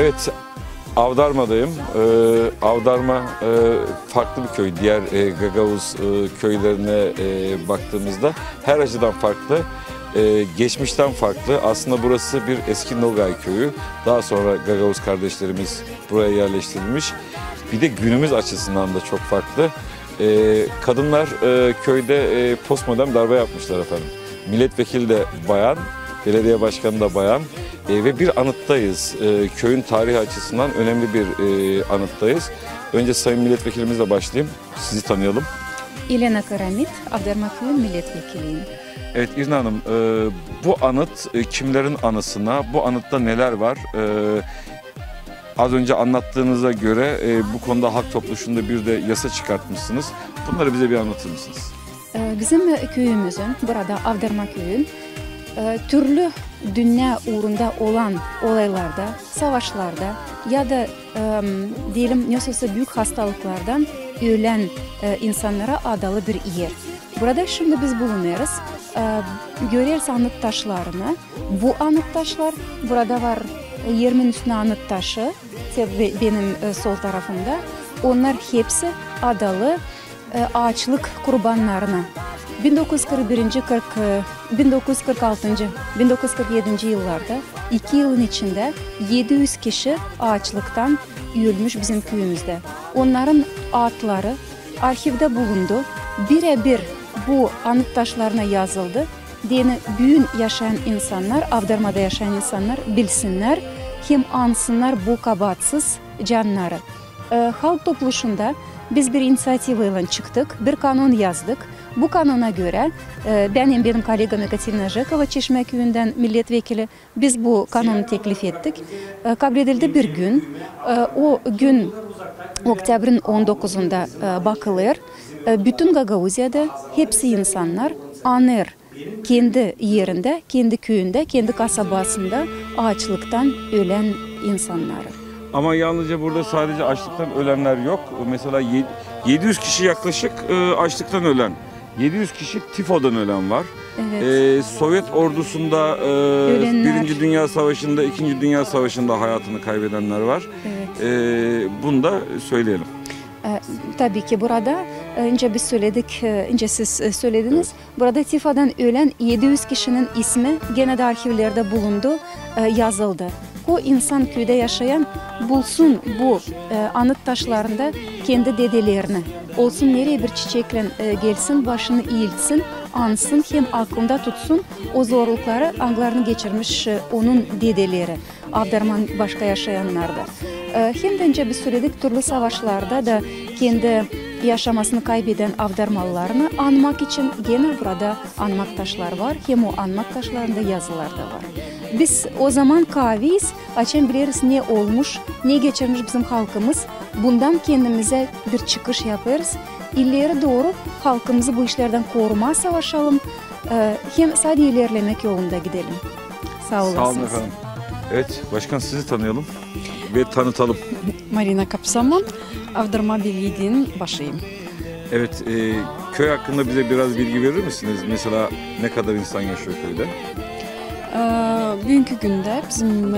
Evet, Avdarma'dayım. Avdarma farklı bir köy. Diğer Gagavuz köylerine baktığımızda her açıdan farklı. Geçmişten farklı. Aslında burası bir eski Nogay köyü. Daha sonra Gagavuz kardeşlerimiz buraya yerleştirilmiş. Bir de günümüz açısından da çok farklı. Kadınlar köyde postmodern darbe yapmışlar efendim. Milletvekili de bayan, belediye başkanı da bayan. Ve bir anıttayız. Köyün tarihi açısından önemli bir anıttayız. Önce Sayın Milletvekilimizle başlayayım. Sizi tanıyalım. İlena Karamit, Avdarma Köyü milletvekiliyim. Evet İrna Hanım, bu anıt kimlerin anısına, bu anıtta neler var? Az önce anlattığınıza göre bu konuda halk topluluğunda bir de yasa çıkartmışsınız. Bunları bize bir anlatır mısınız? Bizim köyümüzün, burada Avdarma Köyü'nün türlü dünya uğrunda olan olaylarda, savaşlarda ya da diyelim nasılsa büyük hastalıklardan ölen insanlara adalı bir yer. Burada şimdi biz bulunuyoruz. Görüyoruz anıt taşlarını. Bu anıt taşlar burada var 20'nin üstüne anıt taşı benim sol tarafımda. Onlar hepsi adalı ağaçlık kurbanlarına. 1946, 1947 yıllarda 2 yılın içinde 700 kişi ağaçlıktan ölmüş bizim köyümüzde. Onların adları arşivde bulundu. Birebir bu anıt taşlarına yazıldı. Dini büyün yaşayan insanlar, Avdarma'da yaşayan insanlar bilsinler, hem ansınlar bu kabahatsiz canları. Halk topluluğunda biz bir inisiyatifle çıktık, bir kanun yazdık. Bu kanuna göre benim kolegam Ekaterina Jekova Çeşme köyünden milletvekili biz bu kanunu teklif ettik. Kabul edildi bir gün. O gün Oktyabrin 19'unda bakılır. Bütün Gagavuzya'da hepsi insanlar anır kendi yerinde, kendi köyünde, kendi kasabasında ağaçlıktan ölen insanları. Ama yalnızca burada sadece açlıktan ölenler yok. Mesela 700 kişi yaklaşık açlıktan ölen. 700 kişi tifodan ölen var. Evet. Sovyet ordusunda Birinci Dünya Savaşı'nda, İkinci Dünya Savaşı'nda hayatını kaybedenler var. Evet. Bunu da söyleyelim. Tabii ki burada önce biz söyledik, önce siz söylediniz. Evet. Burada tifodan ölen 700 kişinin ismi gene de arşivlerde bulundu, yazıldı. O insan köyde yaşayan bulsun bu anıt taşlarında kendi dedelerini. Olsun nereye bir çiçekle gelsin, başını eğilsin, ansın, hem aklında tutsun o zorlukları, anılarını geçirmiş onun dedeleri, Avdarman başka yaşayanlar da. Hem de önce biz söyledik, türlü savaşlarda da kendi yaşamasını kaybeden Avdarmalılarını anmak için gene burada anmak taşlar var. Hem o anmak taşlarında yazılar da var. Biz o zaman kaviyiz, açın biliriz ne olmuş, ne geçirmiş bizim halkımız. Bundan kendimize bir çıkış yaparız. İleri doğru halkımızı bu işlerden korumaya savaşalım. Hem sadece ilerlemek yolunda gidelim. Sağ olasınız. Sağ olun efendim. Evet, başkan sizi tanıyalım ve tanıtalım. Marina Kapsaman, Avdarma Belediye'nin başıyım. Evet, köy hakkında bize biraz bilgi verir misiniz? Mesela ne kadar insan yaşıyor köyde? Bugünkü günde bizim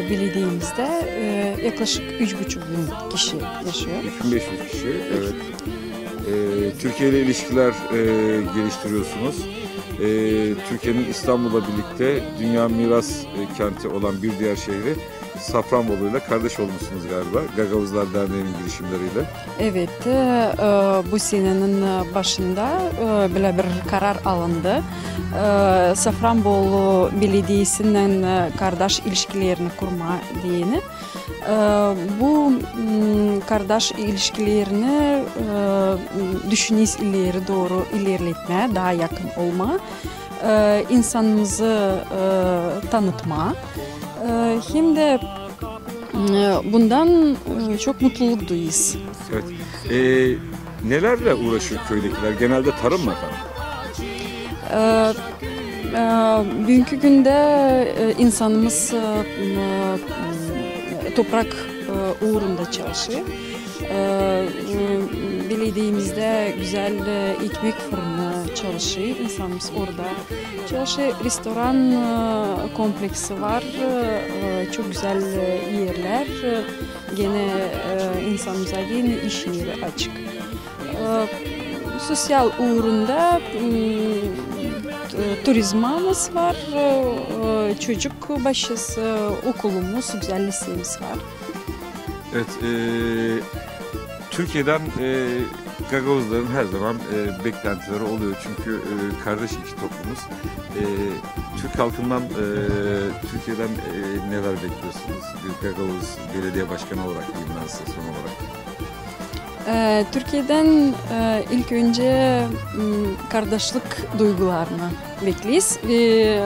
belediyemizde yaklaşık 3,5 bin kişi yaşıyor. 3500 kişi, evet. Türkiye ile ilişkiler geliştiriyorsunuz. Türkiye'nin İstanbul'la birlikte Dünya Miras Kenti olan bir diğer şehri Safranbolu'yla kardeş olmuşsunuz galiba, Gagavuzlar Derneği'nin girişimleriyle. Evet, bu senenin başında böyle bir karar alındı. Safranbolu Belediyesi'nin kardeş ilişkilerini kurma diyeni. Bu kardeş ilişkilerini düşünüş ileri doğru ilerletme, daha yakın olma, insanımızı tanıtma. Hem de bundan çok mutluluk duyuyoruz. Evet. Nelerle uğraşıyor köydekiler? Genelde tarım mı efendim? Bugünkü günde insanımız toprak uğrunda çalışıyor. Belediyemizde güzel ekmek fırını çalışıyor. İnsanımız orada çalışıyor. Restoran kompleksi var. Çok güzel yerler. Gene insanımıza yeni iş yeri açık. Sosyal uğrunda turizmamız var. Çocuk başısı okulumuz, güzel lisemiz var. Evet, Türkiye'den Gagavuzların her zaman beklentileri oluyor. Çünkü kardeş iki toplumuz. Türk halkından, Türkiye'den neler bekliyorsunuz? Bir Gagavuz belediye başkanı olarak diyeyim ben size son olarak. Türkiye'den ilk önce kardeşlik duygularını bekliyoruz ve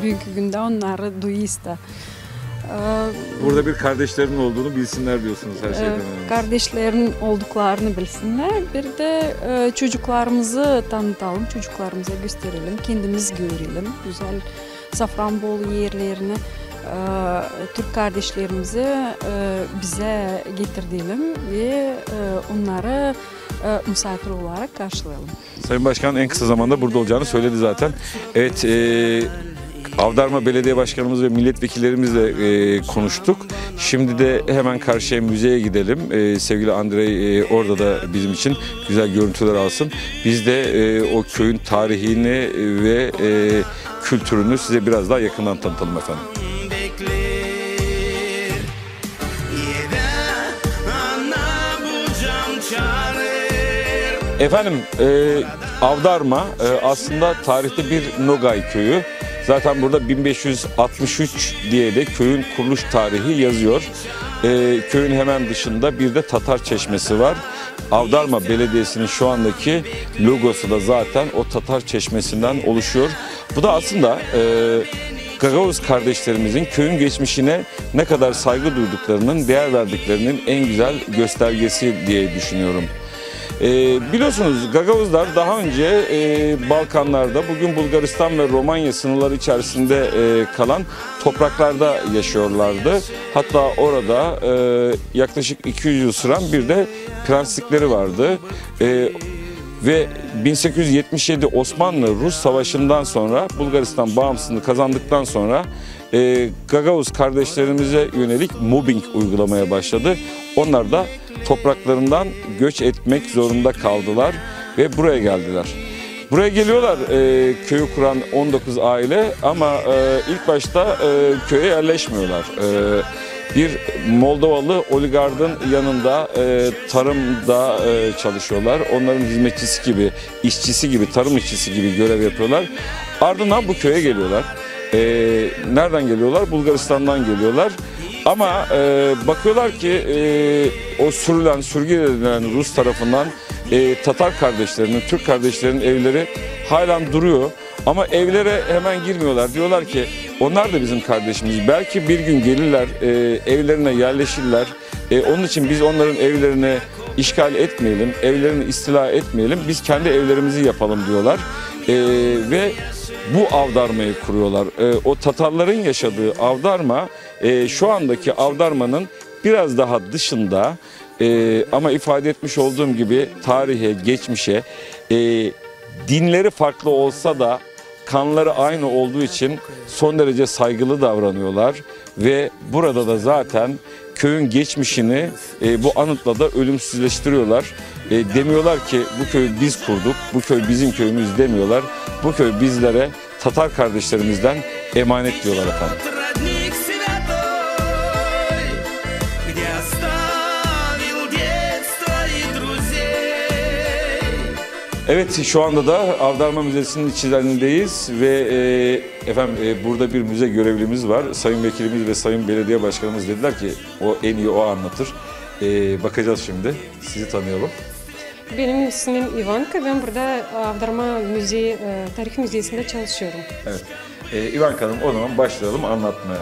büyük günde onları duyuyoruz da. Burada bir kardeşlerin olduğunu bilsinler diyorsunuz her şeyden önce. Kardeşlerin olduklarını bilsinler. Bir de çocuklarımızı tanıtalım, çocuklarımıza gösterelim, kendimiz görelim. Güzel Safranbolu yerlerini Türk kardeşlerimizi bize getirdiler ve onları misafir olarak karşılayalım. Sayın Başkan en kısa zamanda burada olacağını söyledi zaten. Evet, Avdarma Belediye Başkanımız ve milletvekillerimizle konuştuk. Şimdi de hemen karşıya müzeye gidelim. Sevgili Andrei orada da bizim için güzel görüntüler alsın. Biz de o köyün tarihini ve kültürünü size biraz daha yakından tanıtalım efendim. Efendim, Avdarma aslında tarihte bir Nogay köyü. Zaten burada 1563 diye de köyün kuruluş tarihi yazıyor. Köyün hemen dışında bir de Tatar Çeşmesi var. Avdarma Belediyesi'nin şu andaki logosu da zaten o Tatar Çeşmesi'nden oluşuyor. Bu da aslında Gagavuz kardeşlerimizin köyün geçmişine ne kadar saygı duyduklarının, değer verdiklerinin en güzel göstergesi diye düşünüyorum. Biliyorsunuz Gagavuzlar daha önce Balkanlarda, bugün Bulgaristan ve Romanya sınırları içerisinde kalan topraklarda yaşıyorlardı. Hatta orada yaklaşık 200 yıl süren bir de prenslikleri vardı. Ve 1877 Osmanlı-Rus Savaşı'ndan sonra Bulgaristan bağımsızlığını kazandıktan sonra Gagavuz kardeşlerimize yönelik mobbing uygulamaya başladı. Onlar da topraklarından göç etmek zorunda kaldılar ve buraya geldiler. Buraya geliyorlar köyü kuran 19 aile ama ilk başta köye yerleşmiyorlar. Bir Moldovalı oligarkın yanında tarımda çalışıyorlar. Onların hizmetçisi gibi, işçisi gibi, tarım işçisi gibi görev yapıyorlar. Ardından bu köye geliyorlar. Nereden geliyorlar? Bulgaristan'dan geliyorlar. Ama bakıyorlar ki o sürgün edilen Rus tarafından Tatar kardeşlerinin, Türk kardeşlerinin evleri halen duruyor. Ama evlere hemen girmiyorlar. Diyorlar ki onlar da bizim kardeşimiz. Belki bir gün gelirler, evlerine yerleşirler. Onun için biz onların evlerini işgal etmeyelim, evlerini istila etmeyelim. Biz kendi evlerimizi yapalım diyorlar. Ve bu Avdarma'yı kuruyorlar. O Tatarların yaşadığı Avdarma şu andaki Avdarma'nın biraz daha dışında ama ifade etmiş olduğum gibi tarihe, geçmişe, dinleri farklı olsa da kanları aynı olduğu için son derece saygılı davranıyorlar ve burada da zaten köyün geçmişini bu anıtla da ölümsüzleştiriyorlar. Demiyorlar ki bu köyü biz kurduk, bu köy bizim köyümüz demiyorlar. Bu köy bizlere Tatar kardeşlerimizden emanet diyorlar efendim. Evet, şu anda da Avdarma Müzesi'nin içlerindeyiz ve efendim burada bir müze görevlimiz var. Sayın Vekilimiz ve Sayın Belediye Başkanımız dediler ki o en iyi o anlatır. Bakacağız şimdi. Sizi tanıyalım. Benim ismim Ivanka. Ben burada Avdarma Müziği, Tarih Müzesi'nde çalışıyorum. Evet. Ivanka Hanım, o zaman başlayalım anlatmaya.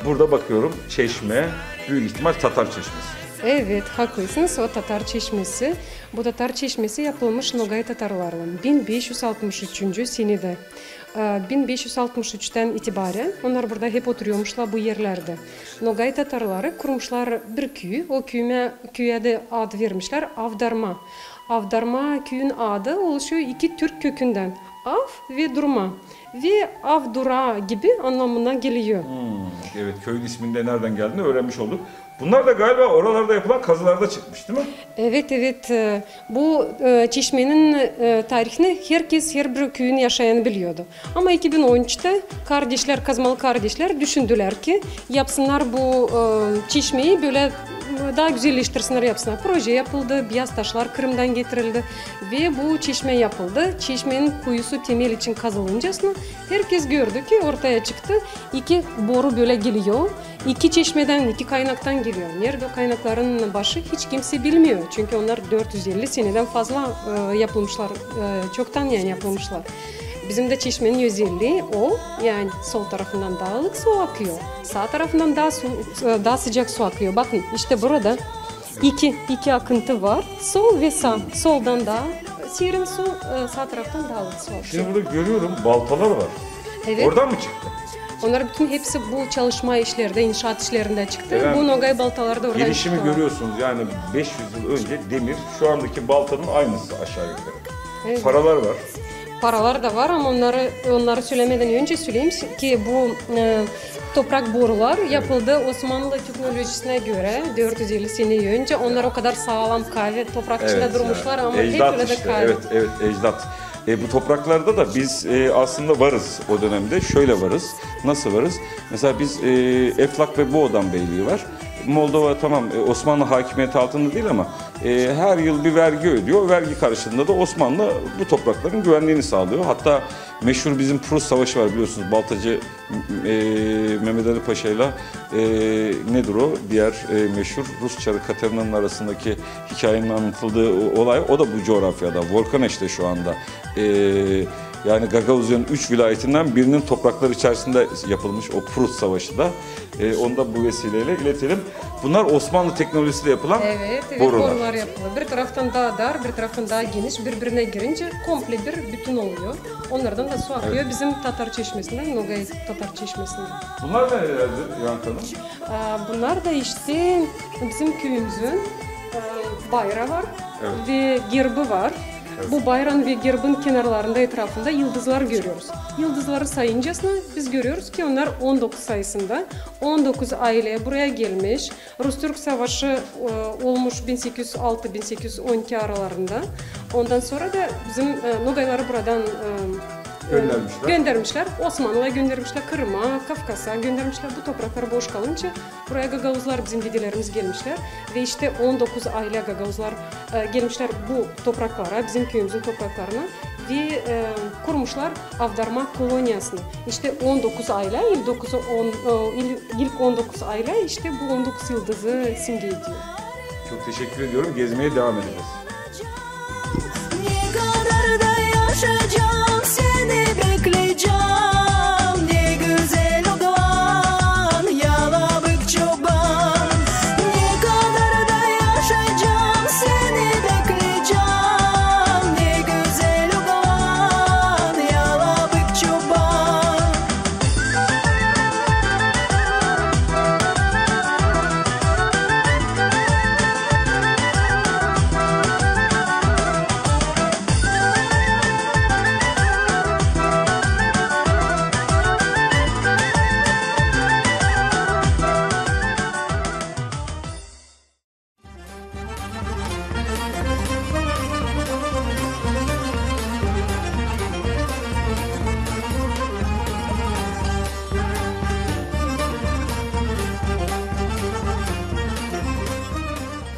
Burada bakıyorum çeşme, büyük ihtimal Tatar Çeşmesi. Evet, haklısınız. O Tatar Çeşmesi. Bu Tatar Çeşmesi yapılmış Nogay Tatarlarla 1563 senede. 1563'ten itibaren onlar burada hep oturuyormuşlar bu yerlerde. Nogay Tatarları kurmuşlar bir köy. O köye de ad vermişler Avdarma. Avdarma köyün adı oluşuyor iki Türk kökünden. Av ve durma. Ve avdura gibi anlamına geliyor. Evet, köyün isminde nereden geldiğini öğrenmiş olduk. Bunlar da galiba oralarda yapılan kazılarda çıkmış değil mi? Evet. Bu çeşmenin tarihini herkes her bir köyün yaşayanı biliyordu. Ama 2013'te kardeşler, kazmalı kardeşler düşündüler ki yapsınlar bu çeşmeyi böyle daha güzelleştirsinler, yapsınlar. Proje yapıldı, beyaz taşlar Kırım'dan getirildi ve bu çeşme yapıldı. Çeşmenin kuyusu temel için kazılıncasına herkes gördü ki ortaya çıktı. İki boru böyle geliyor. İki çeşmeden, iki kaynaktan geliyor. Nerede o kaynakların başı hiç kimse bilmiyor. Çünkü onlar 450 seneden fazla yapılmışlar, çoktan yani yapılmışlar. Bizim de çeşmenin özelliği o, yani sol tarafından daha ılık su akıyor, sağ tarafından daha sıcak su akıyor. Bakın işte burada iki akıntı var, sol ve sağ. Soldan daha serin su, sağ taraftan daha ılık su akıyor. Şimdi burada görüyorum baltalar var. Evet. Oradan mı çıktı? Onlar bütün hepsi bu çalışma işlerinde, inşaat işlerinde çıktı. Evet. Bu nogay baltaları da oradan Gelişimi çıktı. görüyorsunuz, yani 500 yıl önce demir şu andaki baltanın aynısı aşağı yukarı. Evet. Paralar var. Paralar da var ama onları söylemeden önce söyleyeyim ki bu toprak borular yapıldı Osmanlı teknolojisine göre 450 sene önce. Onlar o kadar sağlam kahve toprak içinde durmuşlar ama ecdat hep öyle de işte. kahve. Evet, ecdat. Bu topraklarda da biz aslında varız o dönemde. Şöyle varız. Nasıl varız? Mesela biz Eflak ve Boğdan Beyliği var. Moldova tamam Osmanlı hakimiyeti altında değil ama her yıl bir vergi ödüyor. O vergi karşılığında da Osmanlı bu toprakların güvenliğini sağlıyor. Hatta meşhur bizim Prus Savaşı var biliyorsunuz. Baltacı Mehmet Ali Paşa ile nedir o? Diğer meşhur Rus Çarı Katerina'nın arasındaki hikayenin anlatıldığı olay. O da bu coğrafyada. Volkaneş'te şu anda. Yani Gagavuzya'nın 3 vilayetinden birinin toprakları içerisinde yapılmış o Prus Savaşı da. Onu da bu vesileyle iletelim. Bunlar Osmanlı teknolojisiyle yapılan Evet, borular yapılıyor. Bir taraftan daha dar, bir taraftan daha geniş. Birbirine girince komple bir bütün oluyor. Onlardan da su akıyor. Evet. Bizim Tatar Çeşmesi'nden, Nogay Tatar Çeşmesi'nden. Bunlar nelerdir Yankı Hanım? Bunlar da işte bizim köyümüzün bayrağı var ve gerbı var. Evet. Bu bayrağın ve gerbin kenarlarında, etrafında yıldızlar görüyoruz. Yıldızları sayıncasına biz görüyoruz ki onlar 19 sayısında. 19 aile buraya gelmiş. Rus-Türk Savaşı olmuş 1806-1812 aralarında. Ondan sonra da bizim Nogayları buradan göndermişler. Osmanlı'ya göndermişler, Kırım'a, Kafkas'a göndermişler. Bu topraklar boş kalınca buraya Gagavuzlar, bizim dedelerimiz gelmişler. Ve işte 19 aile Gagavuzlar gelmişler bu topraklara, bizim köyümüzün topraklarına. Ve kurmuşlar Avdarma kolonyasını. İşte 19 aile, ilk 19 aile işte bu 19 yıldızı simge ediyor. Çok teşekkür ediyorum. Gezmeye devam edeceğiz. Seni bekleyeceğim, ne güzel odan, yalabık çoban. Ne kadar da yaşayacağım, seni bekleyeceğim, ne güzel odan, yalabık çoban.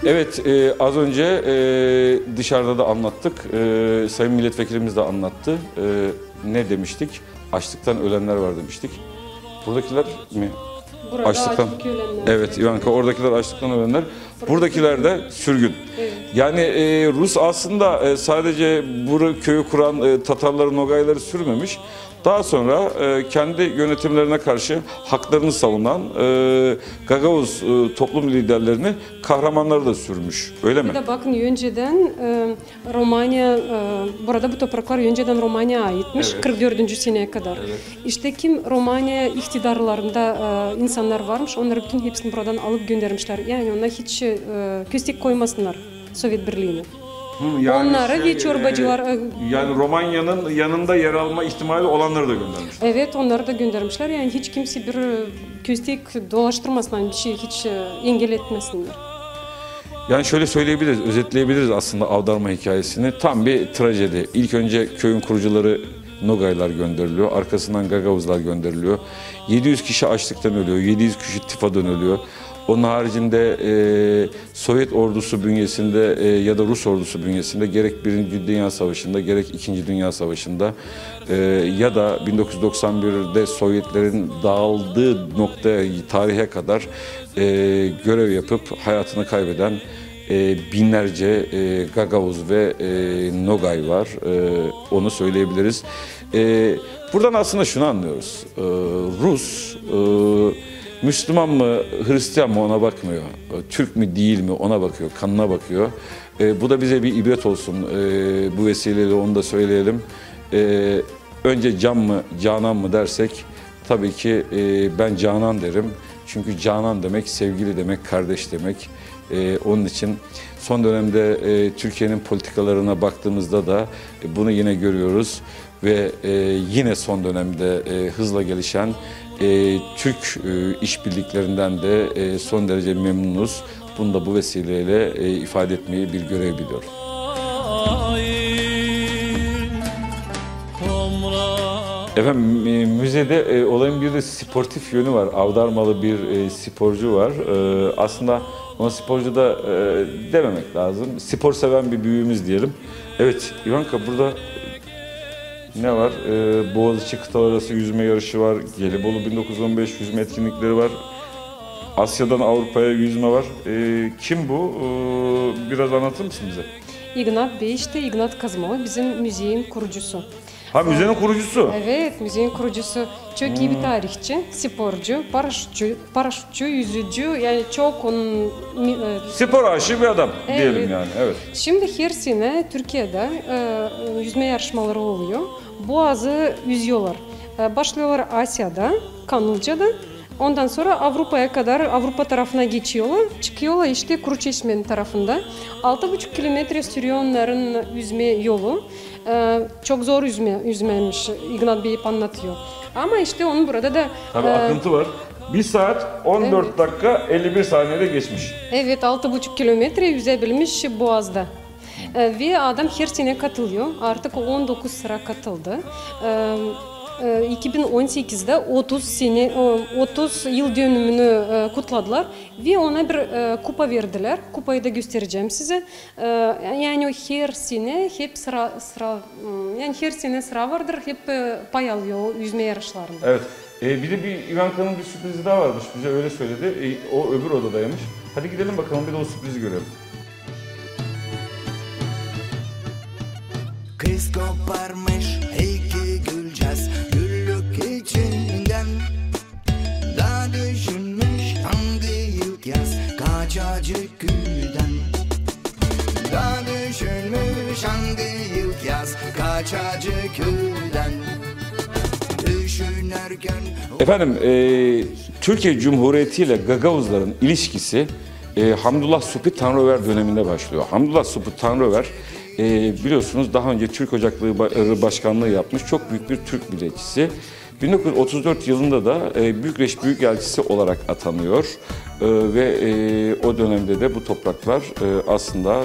Evet, az önce dışarıda da anlattık. Sayın Milletvekilimiz de anlattı. Ne demiştik? Açlıktan ölenler var demiştik. Buradakiler mi? Burada Açlıktan. ölenler. Evet, Ivanka, oradakiler açlıktan ölenler. Buradakiler de sürgün. Evet. Yani Rus aslında sadece bu köyü kuran Tatarları, Nogayları sürmemiş. Daha sonra kendi yönetimlerine karşı haklarını savunan Gagavuz toplum liderlerini kahramanları da sürmüş. Öyle mi? Bir de bakın önceden Romanya, burada bu topraklar önceden Romanya'ya aitmiş, Evet. 44. seneye kadar. Evet. İşte kim Romanya iktidarlarında insanlar varmış, onları bütün hepsini buradan alıp göndermişler. Yani ona hiç köstek koymasınlar Sovyet Birliği'ne. Onlara ve çorbacılar... Yani Romanya'nın yanında yer alma ihtimali olanları da göndermiş. Evet, onları da göndermişler. Yani hiç kimse bir köstek dolaştırmasınlar, bir şey hiç engel etmesinler. Yani şöyle söyleyebiliriz, özetleyebiliriz aslında Avdarma hikayesini. Tam bir trajedi. İlk önce köyün kurucuları Nogaylar gönderiliyor. Arkasından Gagavuzlar gönderiliyor. 700 kişi açlıktan ölüyor. 700 kişi tifadan ölüyor. Onun haricinde Sovyet ordusu bünyesinde ya da Rus ordusu bünyesinde gerek Birinci Dünya Savaşı'nda gerek İkinci Dünya Savaşı'nda ya da 1991'de Sovyetlerin dağıldığı noktaya tarihe kadar görev yapıp hayatını kaybeden binlerce Gagavuz ve Nogay var. Onu söyleyebiliriz. Buradan aslında şunu anlıyoruz. Rus Müslüman mı, Hristiyan mı ona bakmıyor. Türk mü değil mi ona bakıyor, kanına bakıyor. Bu da bize bir ibret olsun. Bu vesileyle onu da söyleyelim. Önce can mı, canan mı dersek tabii ki ben canan derim. Çünkü canan demek sevgili demek, kardeş demek. Onun için son dönemde Türkiye'nin politikalarına baktığımızda da bunu yine görüyoruz. Ve yine son dönemde hızla gelişen Türk işbirliklerinden de son derece memnunuz. Bunu da bu vesileyle ifade etmeyi bir görev biliyorum. Efendim müzede olayın bir de sportif yönü var. Avdarmalı bir sporcu var. Aslında ona sporcu da dememek lazım. Spor seven bir büyüğümüz diyelim. Evet Ivanka burada ne var? Boğaziçi kıtalar arası yüzme yarışı var. Gelibolu 1915 yüzme etkinlikleri var. Asya'dan Avrupa'ya yüzme var. Kim bu? Biraz anlatır mısın bize? Ignat Bey işte Ignat Kazımov bizim müzeyin kurucusu. Ha müzenin kurucusu. Evet, müzeyin kurucusu. Çok iyi bir tarihçi, sporcu, paraşütçü, yüzücü. Yani çok onun... Spor aşığı bir adam diyelim Evet. yani. Evet. Şimdi her sene Türkiye'de yüzme yarışmaları oluyor. Boğazı yüzüyorlar. Başlıyorlar Asya'da, Kanlıca'da. Ondan sonra Avrupa'ya kadar Avrupa tarafına geçiyorlar. Çıkıyorlar işte Kuruçeşme'nin tarafında. 6,5 kilometre sürüyor onların yüzme yolu. Çok zor yüzmemiş. Ignat Bey hep anlatıyor. Ama işte onun burada da... Tabii akıntı var. 1 saat 14 dakika 51 saniyede geçmiş. Evet 6,5 kilometre yüzebilmiş Boğaz'da. Ve adam her sene katılıyor. Artık 19 sıra katıldı. 2018'de 30 yıl dönümünü kutladılar ve ona bir kupa verdiler. Kupayı da göstereceğim size. Yani her sene hep yani her sene sıra vardır, hep pay alıyor yüzme yarışlarında. Evet. Bir de bir Ivanka'nın bir sürprizi daha varmış. Bize öyle söyledi. O öbür odadaymış. Hadi gidelim bakalım bir de o sürprizi görelim. Kız koparmış iki gülcez güllük içinden. Da düşünmüş hangi yıl yaz kaçacık gülden. Da düşünmüş hangi yıl yaz kaçacık gülden. Düşünürken Efendim, Türkiye Cumhuriyeti ile Gagavuzların ilişkisi Hamdullah Suphi Tanrıöver döneminde başlıyor. Hamdullah Suphi Tanrıöver biliyorsunuz daha önce Türk Ocakları Başkanlığı yapmış çok büyük bir Türk milliyetçisi. 1934 yılında da Bükreş Büyükelçisi olarak atanıyor ve o dönemde de bu topraklar aslında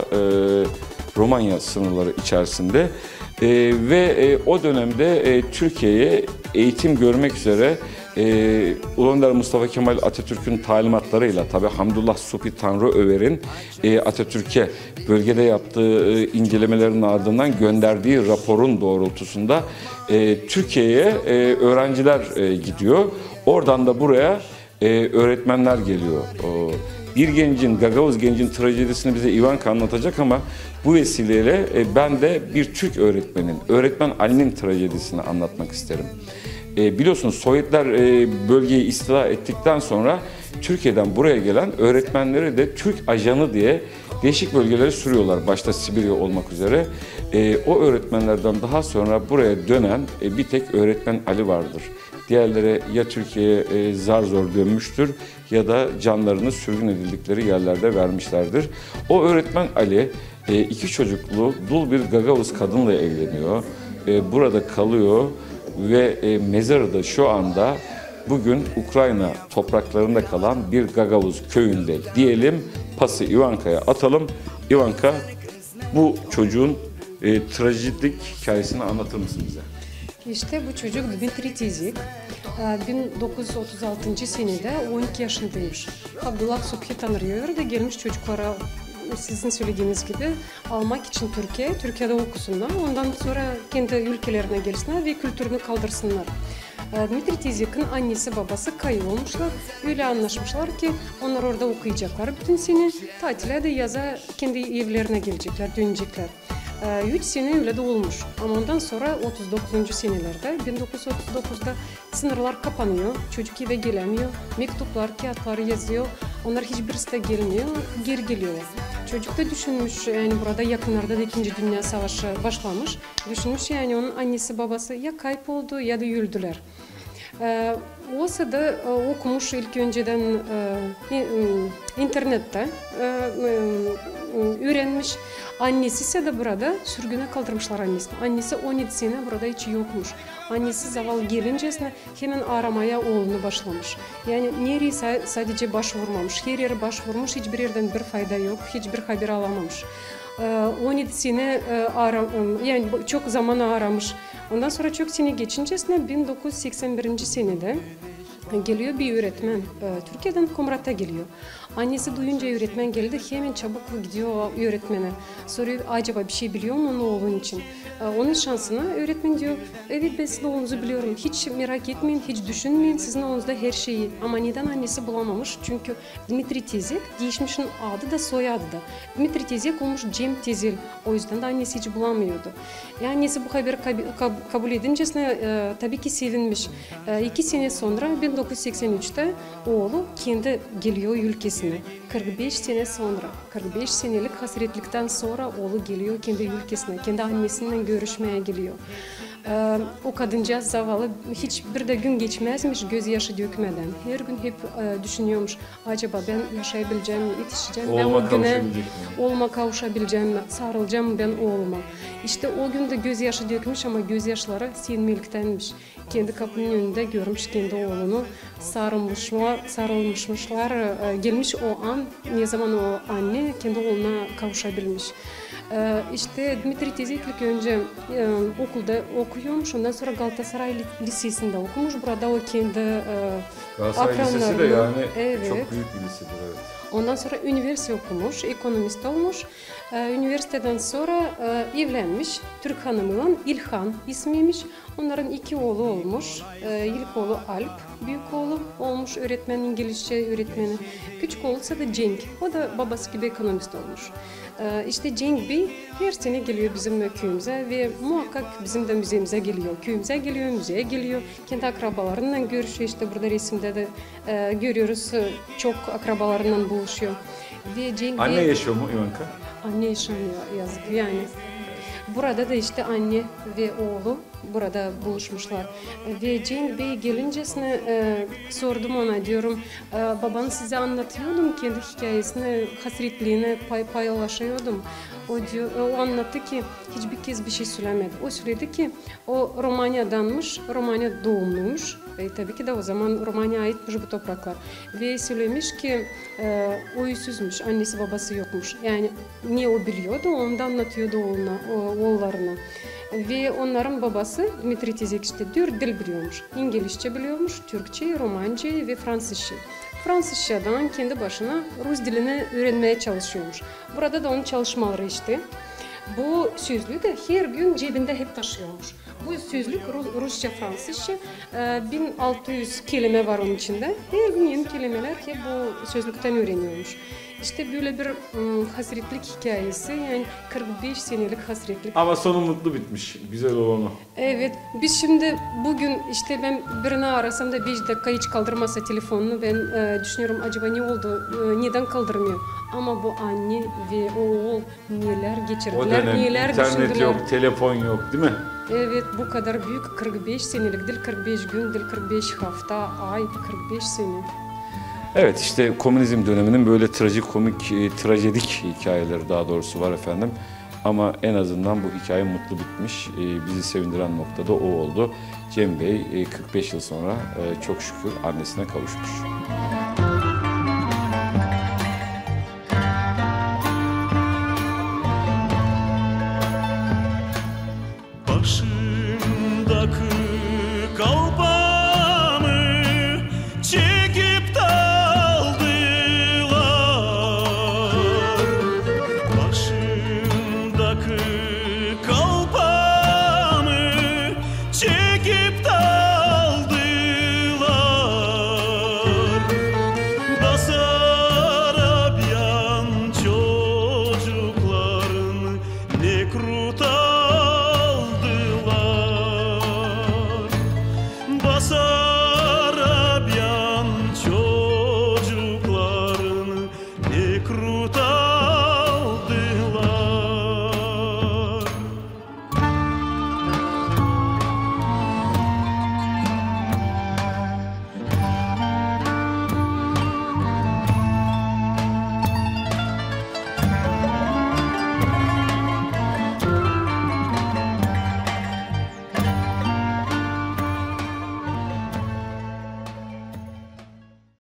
Romanya sınırları içerisinde ve o dönemde Türkiye'ye eğitim görmek üzere Ulu Önder Mustafa Kemal Atatürk'ün talimatlarıyla tabi Hamdullah Suphi Tanrıöver'in Atatürk'e bölgede yaptığı incelemelerin ardından gönderdiği raporun doğrultusunda Türkiye'ye öğrenciler gidiyor. Oradan da buraya öğretmenler geliyor. Bir gencin, Gagavuz gencin trajedisini bize Ivanka anlatacak ama bu vesileyle ben de bir Türk öğretmenin, öğretmen Ali'nin trajedisini anlatmak isterim. Biliyorsunuz Sovyetler bölgeyi istila ettikten sonra Türkiye'den buraya gelen öğretmenleri de Türk ajanı diye değişik bölgelere sürüyorlar, başta Sibirya olmak üzere. O öğretmenlerden daha sonra buraya dönen bir tek öğretmen Ali vardır. Diğerleri ya Türkiye'ye zar zor dönmüştür ya da canlarını sürgün edildikleri yerlerde vermişlerdir. O öğretmen Ali 2 çocuklu dul bir Gagavuz kadınla evleniyor. Burada kalıyor ve mezarı da şu anda bugün Ukrayna topraklarında kalan bir Gagavuz köyünde diyelim. Pası Ivanka'ya atalım. Ivanka, bu çocuğun trajidik hikayesini anlatır mısın bize? İşte bu çocuk Dmitri Tizik 1936 senede 12 yaşındaymış. Abdullah Subhi tanıyor da gelmiş çocuklara sizin söylediğiniz gibi almak için Türkiye'de okusunlar. Ondan sonra kendi ülkelerine gelsinler ve kültürünü kaldırsınlar. Dmitri Tizik'in annesi babası kaybolmuşlar. Öyle anlaşmışlar ki onlar orada okuyacaklar bütün sene. Tatile de yaza kendi evlerine gelecekler, dönecekler. 3 sene öyle de olmuş. Ama ondan sonra 39. senelerde 1939'da sınırlar kapanıyor. Çocuk eve gelemiyor. Mektuplar, kağıtları yazıyor. Onlar hiçbirisi de gelmiyor. Geri geliyorlar. Çocuk da düşünmüş yani burada yakınlarda da 2. Dünya Savaşı başlamış. Düşünmüş yani onun annesi babası ya kayboldu ya da öldüler. O sırada okumuş ilk önceden internette öğrenmiş. Annesi ise de burada sürgüne kaldırmışlar annesini. Annesi 17 sene burada hiç yokmuş. Annesi zavallı gelincesine hemen aramaya oğlunu başlamış. Yani nereye sadece başvurmamış. Her yere başvurmuş, hiçbir yerden bir fayda yok. Hiçbir haber alamamış. 17 sene yani çok zaman aramış. Ondan sonra çok sene geçincesine 1981. senede geliyor bir öğretmen. Türkiye'den Komrat'a geliyor. Annesi duyunca öğretmen geldi. Hemen çabuk gidiyor öğretmene. Soruyor acaba bir şey biliyor mu onun oğlun için? Onun şansına öğretmen diyor evet ben sizin oğlunuzu biliyorum. Hiç merak etmeyin, hiç düşünmeyin. Sizin oğlunuzda her şeyi. Ama neden annesi bulamamış? Çünkü Dmitri Tizik değişmişin adı da soyadı da. Dmitri Tizik olmuş Cem Tizil. O yüzden de annesi hiç bulamıyordu. Annesi bu haberi kabul edincesine tabii ki sevinmiş. 2 sene sonra 1983'te oğlu kendi geliyor ülkesine. 45 sene sonra, 45 senelik hasretlikten sonra oğlu geliyor kendi ülkesine, kendi annesiyle görüşmeye geliyor. O kadıncağız zavallı hiçbir de gün geçmezmiş gözyaşı dökmeden. Her gün hep düşünüyormuş. Acaba ben yaşayabileceğim mi, yetişeceğim ben o güne, oğluma kavuşabileceğim mi, sarılacağım ben oğluma. İşte o gün de gözyaşı dökmüş ama gözyaşları sevmeliktenmiş. Kendi kapının önünde görmüş kendi oğlunu sarılmışlar. Gelmiş o an, ne zaman o anne kendi oğluna kavuşabilmiş. İşte Dmitri Tizik ilk önce okulda okuyormuş, ondan sonra Galatasaray Lisesi'nde okumuş. Burada o kendi Galatasaray Lisesi de yani evet, çok büyük bir lisedir. Evet. Ondan sonra üniversite okumuş, ekonomist olmuş. Üniversiteden sonra evlenmiş. Türk hanımıyla İlhan ismiymiş. Onların 2 oğlu olmuş. İlk oğlu Alp, büyük oğlu olmuş öğretmen, İngilizce öğretmeni. Küçük oğlu ise de Cenk. O da babası gibi ekonomist olmuş. İşte Cenk Bey her sene geliyor bizim köyümüze ve muhakkak bizim de müzemize geliyor. Köyümüze geliyor, müzeye geliyor. Kendi akrabalarıyla görüşüyor. İşte burada resimde de görüyoruz çok akrabalarından buluşuyor. Ve Cenk Anne Bey, yaşıyor mu Ivanka? anne yaşamıyor yazık yani. Burada da işte anne ve oğlu burada buluşmuşlar. Ve Cenk Bey gelincesine sordum ona, diyorum baban size anlatıyordum kendi hikayesini, hasretliğini paylaşıyordum. O anlattı ki hiçbir kez bir şey söylemedi. O söyledi ki o Romanya'danmış, Romanya doğumluymuş. Tabii ki de o zaman Romanya'ya aitmiş bu topraklar. Ve söylemiş ki o yüzsüzmüş, annesi babası yokmuş. Yani niye o biliyordu, onu da anlatıyordu oğullarına. Ve onların babası Dmitri Tizik işte 4 dil biliyormuş. İngilizce biliyormuş, Türkçe, Romanca ve Fransızca. Fransızcadan kendi başına Rus dilini öğrenmeye çalışıyormuş. Burada da onun çalışmaları işte. Bu sözlüğü de her gün cebinde hep taşıyormuş. Bu sözlük Rusça, Fransızca 1600 kelime var onun içinde. Her gün yeni kelimeler ki bu sözlükten öğreniyormuş. İşte böyle bir hasretlik hikayesi, yani 45 senelik hasretlik. Ama sonu mutlu bitmiş. Güzel olanı. Evet, biz şimdi bugün işte ben birini arasam da 5 dakika hiç kaldırmasa telefonunu, ben düşünüyorum acaba ne oldu, neden kaldırmıyor? Ama bu anne ve oğul neler O geçirdiler, dönem neler internet düşündüler. yok, telefon yok değil mi? Evet, bu kadar büyük 45 senelik değil, 45 gün değil, 45 hafta, ay, 45 sene. Evet, işte komünizm döneminin böyle trajikomik, trajedik hikayeleri daha doğrusu var efendim. Ama en azından bu hikaye mutlu bitmiş. Bizi sevindiren nokta da o oldu. Cem Bey 45 yıl sonra çok şükür annesine kavuşmuş.